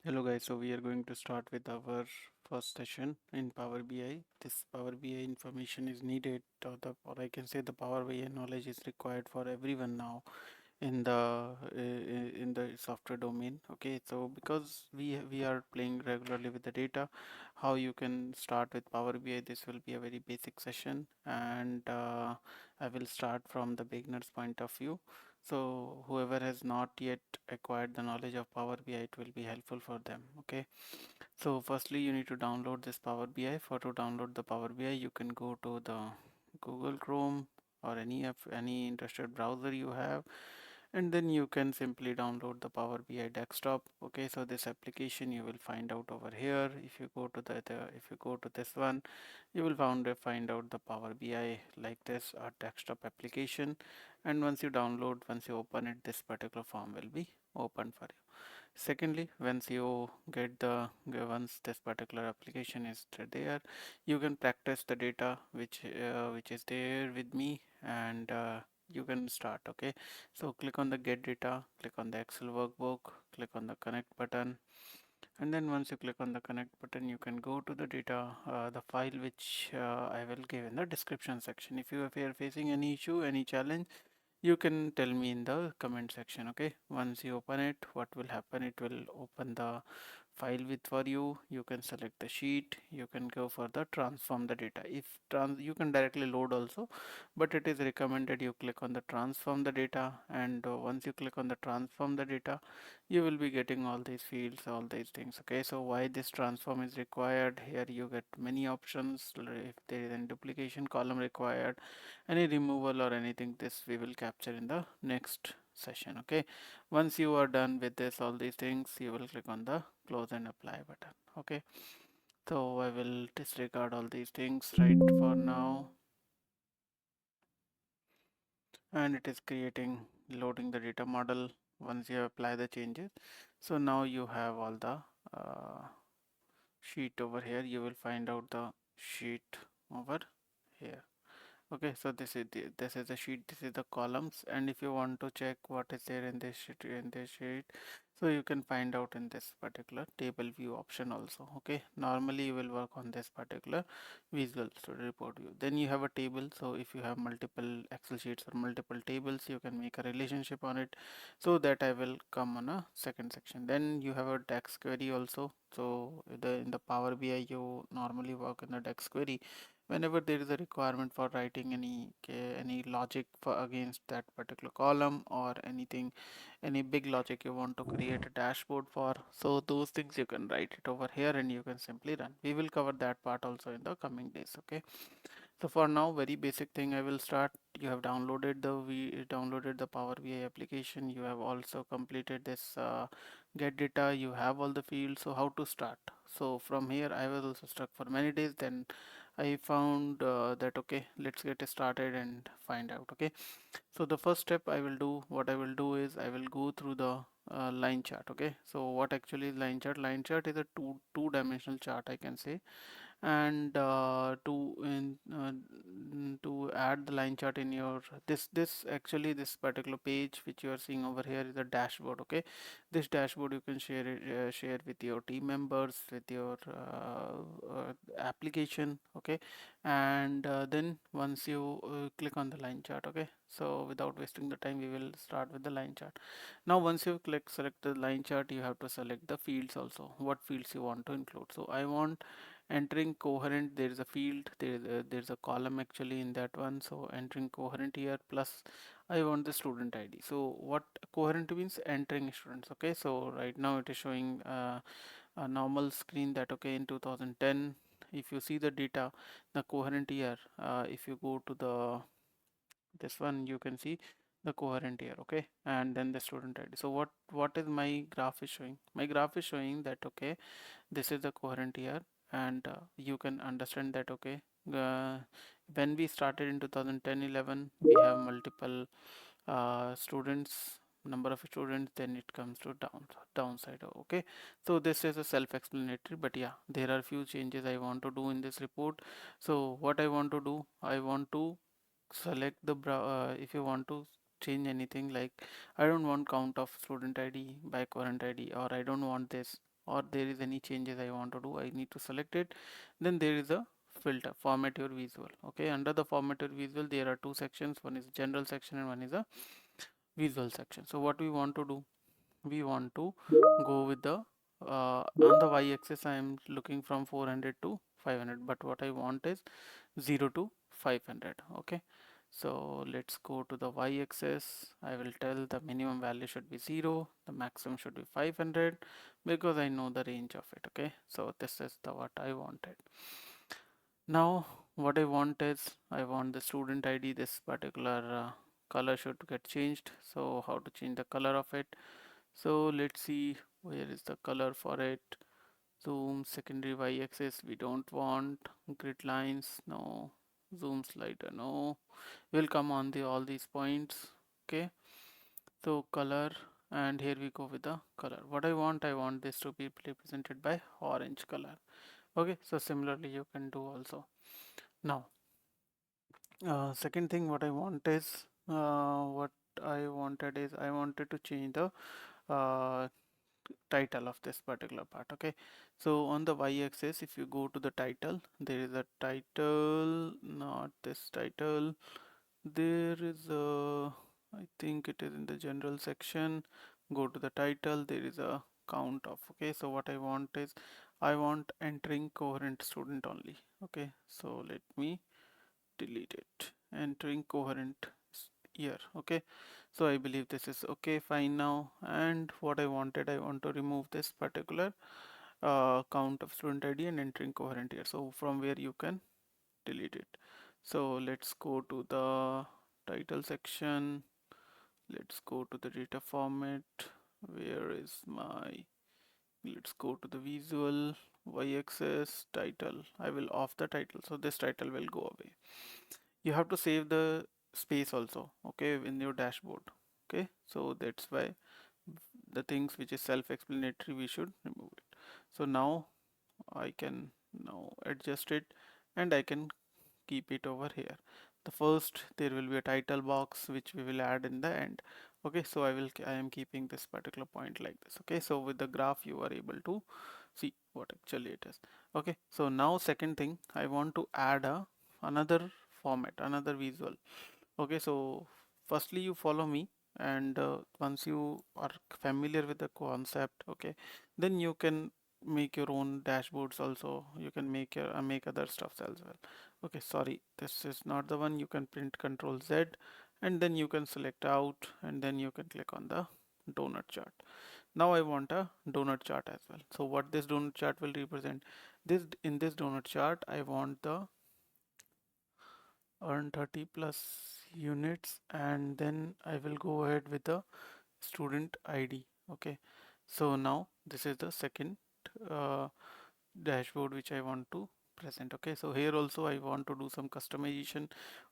Hello guys, so we are going to start with our first session in Power BI. This Power BI information is needed, or I can say the Power BI knowledge is required for everyone now in the software domain. Okay, so because we are playing regularly with the data, how you can start with Power BI. This will be a very basic session, and I will start from the beginner's point of view. So whoever has not yet acquired the knowledge of Power BI, it will be helpful for them. Okay, so firstly you need to download this Power BI. For to download the Power BI, you can go to the Google Chrome or any interested browser you have, and then you can simply download the Power BI desktop. Okay, so this application you will find out over here. If you go to if you go to this one, you will find out the Power BI like this, a desktop application. And once you open it, this particular form will be open for you. Secondly, once this particular application is there, you can practice the data which is there with me, and you can start. Okay, so click on the get data, click on the Excel workbook, click on the connect button, and then once you click on the connect button, you can go to the data, the file which I will give in the description section. If you are facing any issue, any challenge, you can tell me in the comment section. Okay, once you open it, what will happen, it will open the file with for you. You can select the sheet, you can go for the transform the data. If you can directly load also, but it is recommended you click on the transform the data, and once you click on the transform the data, you will be getting all these fields, all these things. Okay, so why this transform is required, here you get many options. If there is any duplication column required, any removal or anything, this we will capture in the next session. Okay, once you are done with this all these things, you will click on the close and apply button. Okay, so I will disregard all these things right for now, and it is creating, loading the data model. Once you apply the changes, so now you have all the uh, sheet over here. You will find out the sheet over here. Okay, so this is the sheet, this is the columns, and if you want to check what is there in this sheet, so you can find out in this particular table view option also. Okay, normally you will work on this particular visual studio report view. Then you have a table, so if you have multiple Excel sheets or multiple tables, you can make a relationship on it, so that I will come on a second section. Then you have a DAX query also. So in the Power BI, you normally work in the DAX query whenever there is a requirement for writing any logic for against that particular column, or anything, any big logic you want to create a dashboard for, so those things you can write it over here and you can simply run. We will cover that part also in the coming days. Okay, so for now, very basic thing I will start. You have downloaded the Power BI application. You have also completed this get data. You have all the fields. So how to start? So from here, I was also stuck for many days. Then I found that okay, let's get started and find out. Okay, so the first step I will do, what I will do is I will go through the line chart. Okay, so what actually is line chart? Line chart is a two-dimensional chart, I can say, and to add the line chart in your this actually this particular page which you are seeing over here is a dashboard. Okay, this dashboard you can share with your team members, with your application. Okay, and then once you click on the line chart. Okay, so without wasting the time, we will start with the line chart. Now once you select the line chart, you have to select the fields also, what fields you want to include. So I want entering coherent, there is a field, there's a column actually in that one. So entering coherent here, plus I want the student ID. So what coherent means, entering students. Okay, so right now it is showing a normal screen that okay, in 2010, if you see the data, the coherent year, if you go to the this one, you can see the coherent year. Okay, and then the student ID. So what is my graph is showing? My graph is showing that okay, this is the coherent year, and you can understand that okay, uh, when we started in 2010-11, we have multiple students, number of students, then it comes to downside. Okay, so this is a self-explanatory, but yeah, there are few changes I want to do in this report. So what I want to do, I want to select the if you want to change anything, like I don't want count of student ID by current ID, or I don't want this. or there is any changes I want to do, I need to select it. Then there is a filter, format your visual. Okay, under the format your visual there are two sections, one is general section and one is a visual section. So what we want to do, we want to go with the on the y-axis I am looking from 400 to 500, but what I want is 0 to 500. Okay, so let's go to the y-axis. I will tell the minimum value should be 0, the maximum should be 500, because I know the range of it. Okay, so this is the what I wanted. Now what I want is, I want the student ID, this particular color should get changed. So how to change the color of it? So let's see, where is the color for it? Zoom, secondary y-axis we don't want, grid lines no, zoom slider no, will come on the all these points. Okay, so color, and here we go with the color. What I want this to be represented by orange color. Okay, so similarly you can do also. Now second thing what I want is, what I wanted is, I wanted to change the uh, title of this particular part. Okay, so on the y-axis if you go to the title, there is a title, not this title, there is a, I think it is in the general section, go to the title, there is a count of. Okay, so what I want is, I want entering coherent student only. Okay, so let me delete it, entering coherent year. Okay, so I believe this is okay, fine now. And what I wanted, I want to remove this particular count of student ID and entering coherent year, so from where you can delete it. So let's go to the title section, let's go to the data format, where is my, let's go to the visual, y-axis, title, I will off the title, so this title will go away. You have to save the space also, okay, in your dashboard. Okay, so that's why the things which is self-explanatory we should remove it. So now I can now adjust it and I can keep it over here. The first, there will be a title box which we will add in the end. Okay, so I am keeping this particular point like this. Okay, so with the graph you are able to see what actually it is. Okay, so now second thing, I want to add another format, another visual. Okay, so firstly you follow me, and once you are familiar with the concept, okay, then you can make your own dashboards also, you can make your make other stuffs as well. Okay, sorry, this is not the one. You can print Control Z and then you can select out and then you can click on the donut chart. Now I want a donut chart as well. So what this donut chart will represent, this in this donut chart I want the earn 30 plus units, and then I will go ahead with the student ID. Okay, so now this is the second uh, dashboard which I want to present. Okay, so here also I want to do some customization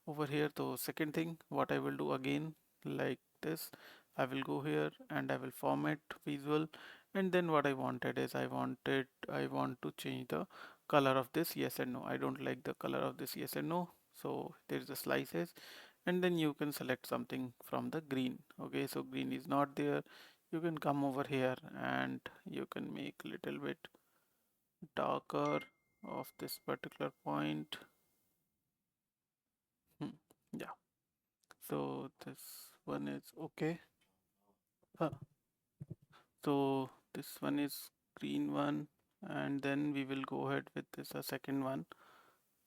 over here. So second thing what I will do again, like this, I will go here and I will format visual, and then what I wanted is, I want to change the color of this yes and no. I don't like the color of this yes and no, so there is a slices, and then you can select something from the green. Okay, so green is not there, you can come over here and you can make little bit darker of this particular point. Yeah, so this one is okay. uh, so this one is green one, and then we will go ahead with this a second one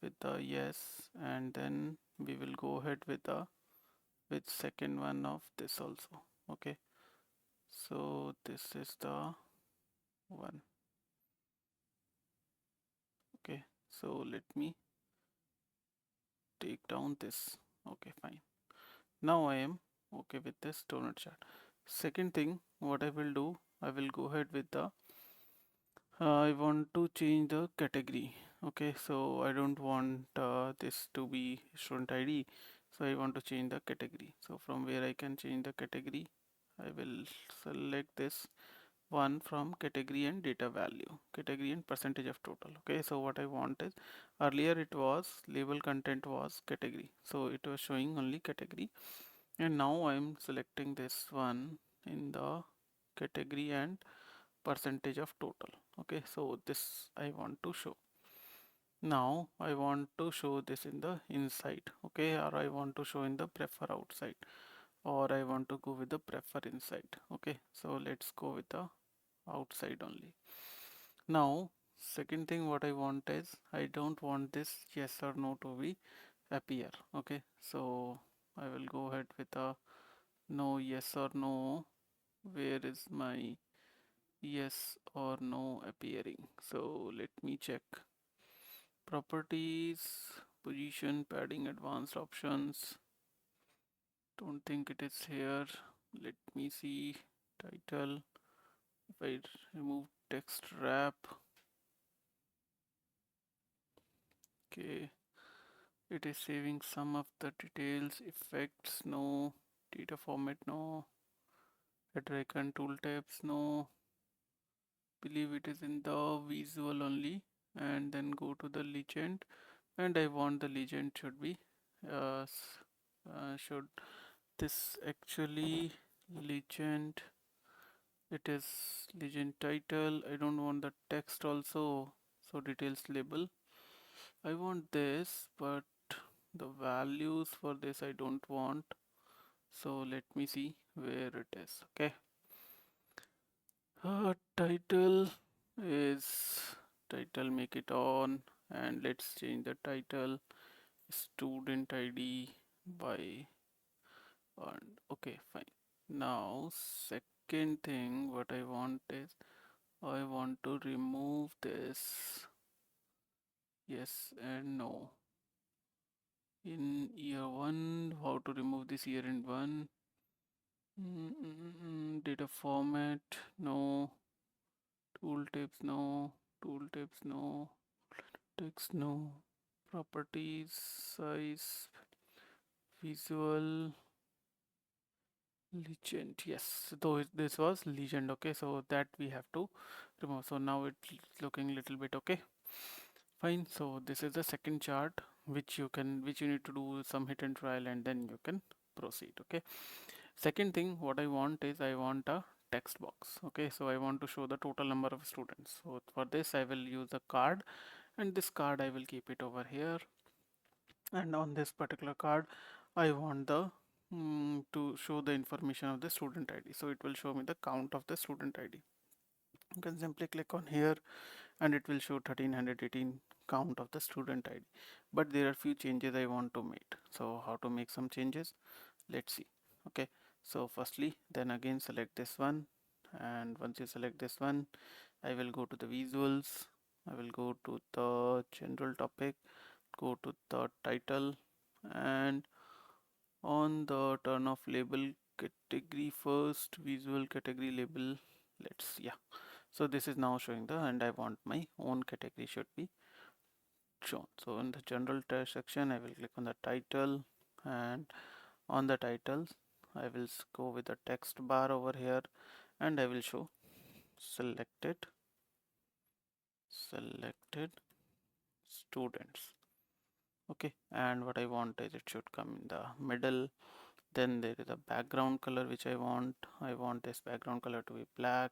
with the yes, and then we will go ahead with the with second one of this also. Okay, so this is the one. Okay, so let me take down this. Okay, fine. Now I am okay with this donut chart. Second thing what I will do, I will go ahead with the I want to change the category. Okay, so I don't want this to be student ID, so I want to change the category. So from where I can change the category, I will select this one from category and data value, category and percentage of total. Okay, so what I want is, earlier it was label content was category, so it was showing only category, and now I am selecting this one in the category and percentage of total. Okay, so this I want to show. Now I want to show this in the inside, okay, or I want to show in the prefer outside, or I want to go with the prefer inside. Okay, so let's go with the outside only. Now second thing what I want is I don't want this yes or no to be appear. Okay, so I will go ahead with a no yes or no. Where is my yes or no appearing? So let me check. Properties, position, padding, advanced options. Don't think it is here. Let me see. Title. If I remove text wrap. Okay. It is saving some of the details. Effects, no. Data format, no. Header icon, tooltips, no. Believe it is in the visual only. And then go to the legend. And I want the legend should be should this actually legend, it is legend title. I don't want the text also, so details label. I want this, but the values for this I don't want, so let me see where it is. Okay, title is title, make it on, and let's change the title student ID by and okay, fine. Now second thing what I want is I want to remove this yes and no. In year one, how to remove this year in one? Data format, no. Tooltips, no. Tooltips, no. Text, no. Properties, size, visual, legend. Yes, though this was legend. Okay, so that we have to remove. So now it's looking little bit okay. Fine, so this is the second chart which you need to do some hit and trial and then you can proceed. Okay, second thing what I want is I want a text box. Okay, so I want to show the total number of students. So for this I will use a card, and this card I will keep it over here, and on this particular card I want the to show the information of the student ID, so it will show me the count of the student ID. You can simply click on here and it will show 1318 count of the student ID, but there are few changes I want to make. So how to make some changes, let's see. Okay, so firstly then again select this one, and once you select this one I will go to the visuals, I will go to the general topic, go to the title, and on the turn off label category first, visual category label, let's yeah, so this is now showing the, and I want my own category should be shown. So in the general section I will click on the title, and on the titles I will go with the text bar over here, and I will show selected students. Okay, and what I want is it should come in the middle. Then there is a background color which I want this background color to be black.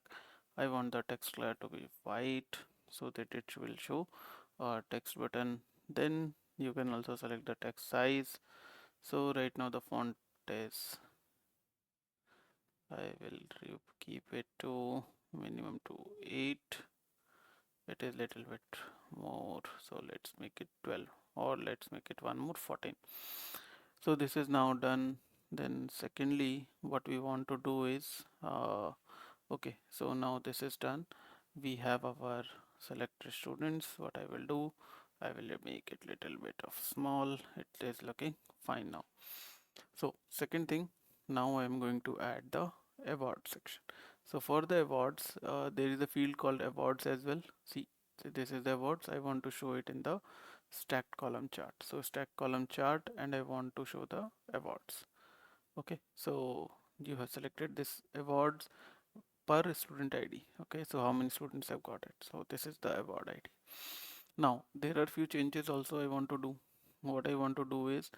I want the text color to be white so that it will show a text button. Then you can also select the text size. So right now the font is, I will keep it to minimum to 8. It is little bit more, so let's make it 12, or let's make it one more 14. So this is now done. Then secondly what we want to do is okay, so now this is done. We have our selected students. What I will do, I will make it little bit of small. It is looking fine now. So second thing, now I am going to add the award section. So for the awards, there is a field called awards as well. See, so this is the awards. I want to show it in the stacked column chart. So stacked column chart, and I want to show the awards. Okay, so you have selected this awards per student ID. Okay, so how many students have got it? So this is the award ID. Now there are few changes also I want to do. What I want to do is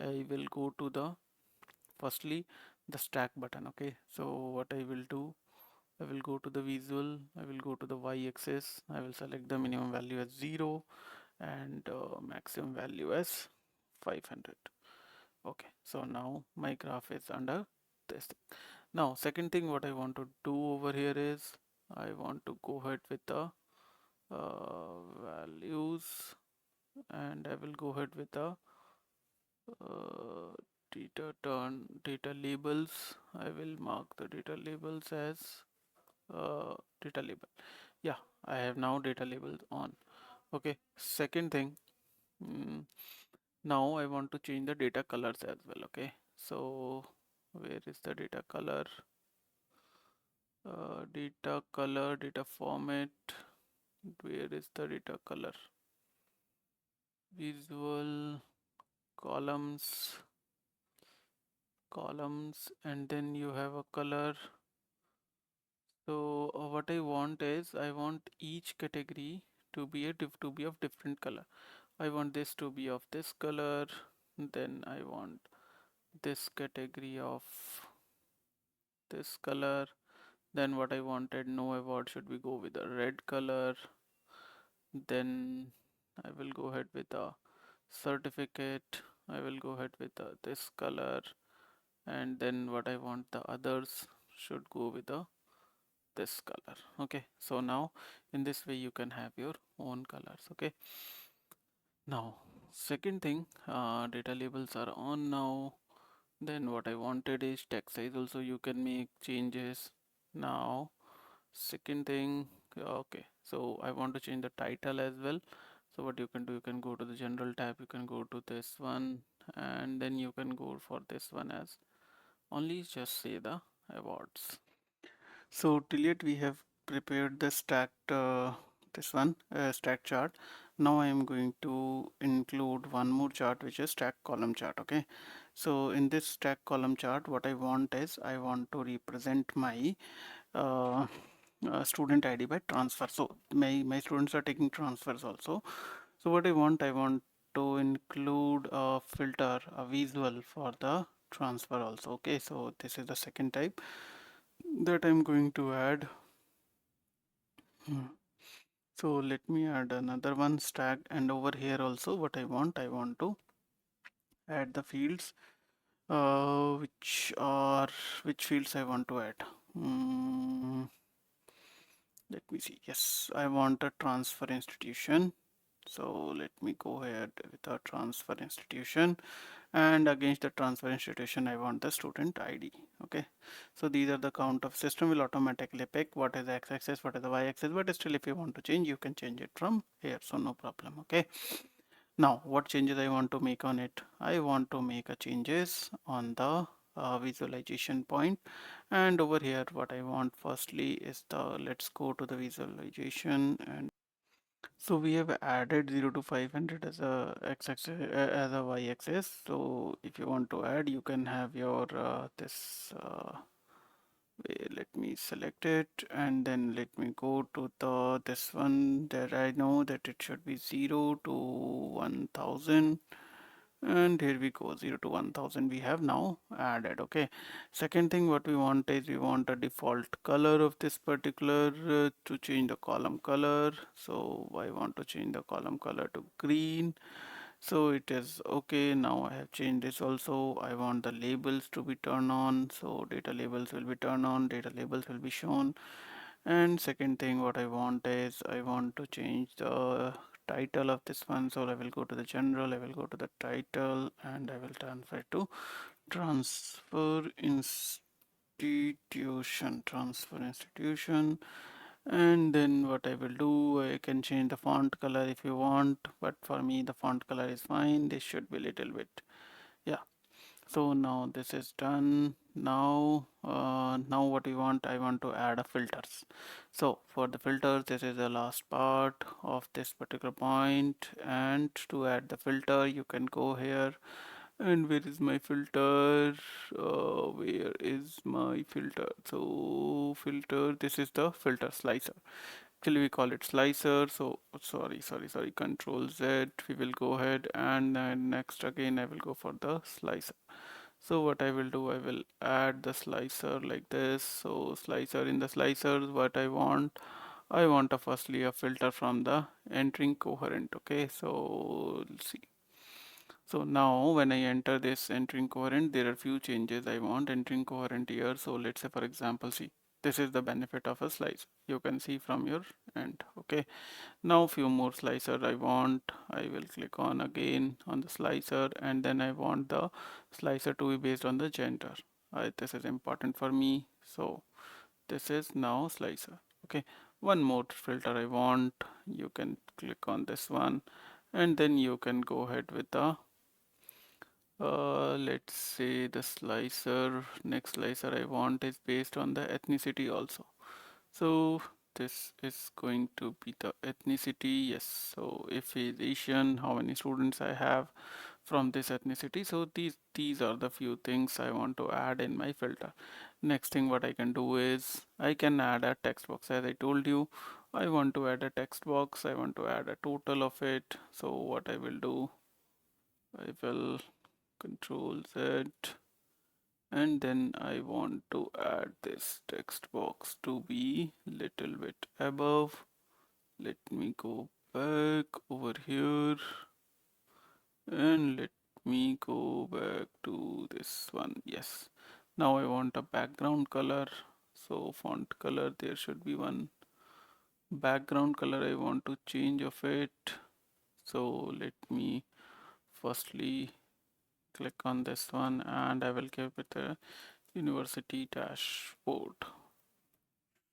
I will go to the firstly the stack button. Okay, so what I will do, I will go to the visual, I will go to the y-axis, I will select the minimum value as 0 and maximum value as 500. Okay, so now my graph is under this thing. Now second thing what I want to do over here is I want to go ahead with the values, and I will go ahead with the uh, data labels. I will mark the data labels as data label. Yeah, I have now data labels on. Okay, second thing, mm, now I want to change the data colors as well. Okay, so where is the data color? Data color, data format. Where is the data color? Visual, columns, and then you have a color. So what I want is I want each category to be of different color. I want this to be of this color, then I want this category of this color. Then what I wanted, no award, should we go with a red color? Then I will go ahead with a certificate. I will go ahead with this color, and then what I want, the others should go with this color. Okay, so now in this way you can have your own colors. Okay, now second thing, data labels are on now. Then what I wanted is text size also you can make changes. Now second thing, okay, so I want to change the title as well. So what you can do, you can go to the general tab, you can go to this one, and then you can go for this one as only just say the awards. So till yet we have prepared the stacked this one stack chart. Now I am going to include one more chart, which is stack column chart. Okay, so in this stack column chart, what I want is I want to represent my uh, student ID by transfer. So my students are taking transfers also. So what I want to include a filter, a visual for the transfer also. Okay, so this is the second type that I'm going to add. So let me add another one, stack, and over here also what I want to add the fields which fields I want to add. Let me see. Yes, I want a transfer institution. So let me go ahead with a transfer institution, and against the transfer institution I want the student ID. Okay, so these are the count of system will automatically pick what is the x-axis, what is the y-axis, but still if you want to change you can change it from here, so no problem. Okay, now what changes I want to make on it? I want to make a changes on the visualization point, and over here what I want firstly is the, let's go to the visualization, and so we have added 0 to 500 as a x-axis as a y-axis. So if you want to add, you can have your this let me select it, and then let me go to the this one that I know that it should be 0 to 1000, and here we go, 0 to 1000 we have now added. Okay, second thing what we want is we want a default color of this particular to change the column color. So I want to change the column color to green. So it is okay. Now I have changed this also. I want the labels to be turned on, so data labels will be turned on, data labels will be shown. And second thing what I want is I want to change the title of this one. So I will go to the general, I will go to the title, and I will transfer to transfer institution. And then what I will do, I can change the font color if you want, but for me the font color is fine. This should be a little bit, yeah. So now this is done. Now what we want, I want to add a filters. So for the filters, this is the last part of this particular point, and to add the filter you can go here. And where is my filter? Where is my filter? So filter, this is the filter slicer. Actually we call it slicer. So sorry, control Z. We will go ahead, and then next again I will go for the slicer. So what I will do, I will add the slicer like this. So slicer, in the slicers, what I want a firstly a filter from the entering coherent. Okay, so let's see. So now when I enter this entering coherent, there are few changes I want entering coherent here. So let's say for example, see, this is the benefit of a slice. You can see from your end. Okay, now few more slicer I want. I will click on again on the slicer, and then I want the slicer to be based on the gender. This is important for me. So this is now slicer. Okay, one more filter I want. You can click on this one, and then you can go ahead with the let's say the slicer, next slicer I want is based on the ethnicity also. So this is going to be the ethnicity. Yes, so if he is Asian, how many students I have from this ethnicity. So these are the few things I want to add in my filter. Next thing what I can do is I can add a text box. As I told you, I want to add a text box. I want to add a total of it. So what I will do, I will Control Z, and then I want to add this text box to be little bit above. Let me go back over here and let me go back to this one. Yes, now I want a background color. So font color, there should be one background color I want to change of it. So let me firstly click on this one, and I will give it a university dashboard.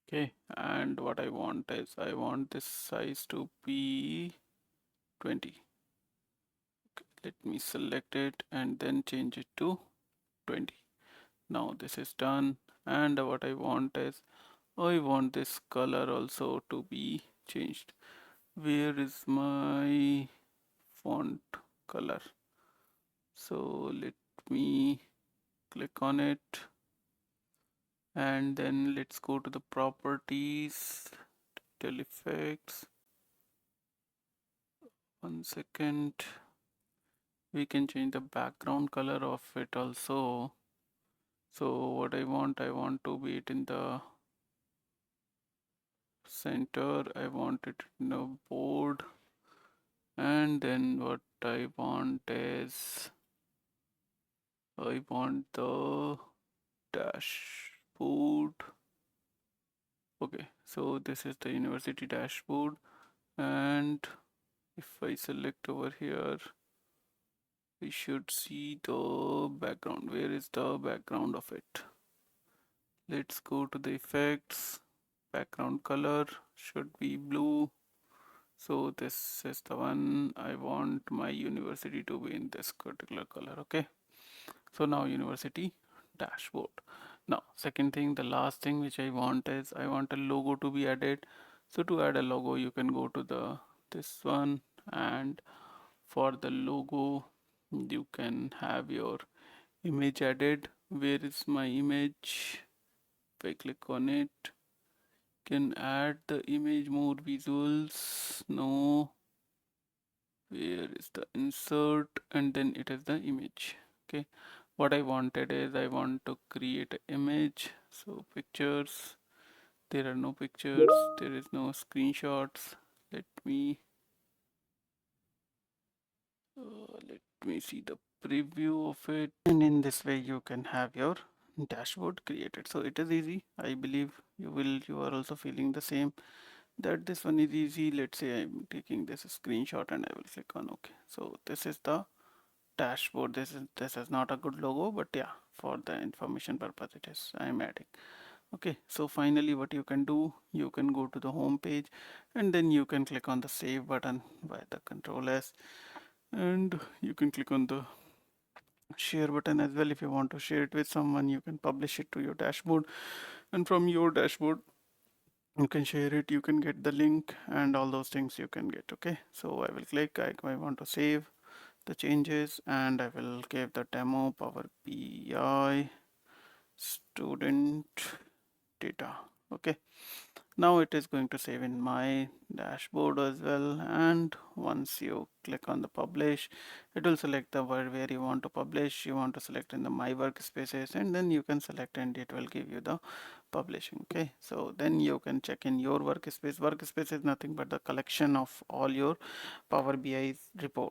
Okay, and what I want is I want this size to be 20. Okay, let me select it and then change it to 20. Now this is done, and what I want is I want this color also to be changed. Where is my font color? So let me click on it, and then let's go to the properties, detail effects. One second. We can change the background color of it also. So what I want to be it in the center. I want it in the board, and then what I want is I want the dashboard. Okay, so this is the university dashboard, and if I select over here, we should see the background. Where is the background of it? Let's go to the effects. Background color should be blue. So this is the one I want my university to be in this particular color. Okay, so now university dashboard. Now second thing, the last thing which I want is I want a logo to be added. So to add a logo, you can go to the this one, and for the logo you can have your image added. Where is my image? If I click on it, can add the image more visuals. No, where is the insert, and then it is the image. Okay, what I wanted is I want to create an image. So pictures, there are no pictures, there is no screenshots. Let me let me see the preview of it, and in this way you can have your dashboard created. So it is easy. I believe you are also feeling the same, that this one is easy. Let's say I'm taking this screenshot and I will click on OK. So this is the dashboard. This is not a good logo, but yeah, for the information purpose it is I'm adding. Okay, so finally what you can do, you can go to the home page, and then you can click on the save button by the control S, and you can click on the share button as well. If you want to share it with someone, you can publish it to your dashboard, and from your dashboard you can share it, you can get the link, and all those things you can get. Okay, so I will click, I want to save the changes, and I will give the demo Power BI student data. Okay, Now it is going to save in my dashboard as well, and once you click on the publish, it will select the word where you want to publish. You want to select in the my workspaces, and then you can select and it will give you the publishing. Okay, so then you can check in your workspace. Workspace is nothing but the collection of all your Power BI report.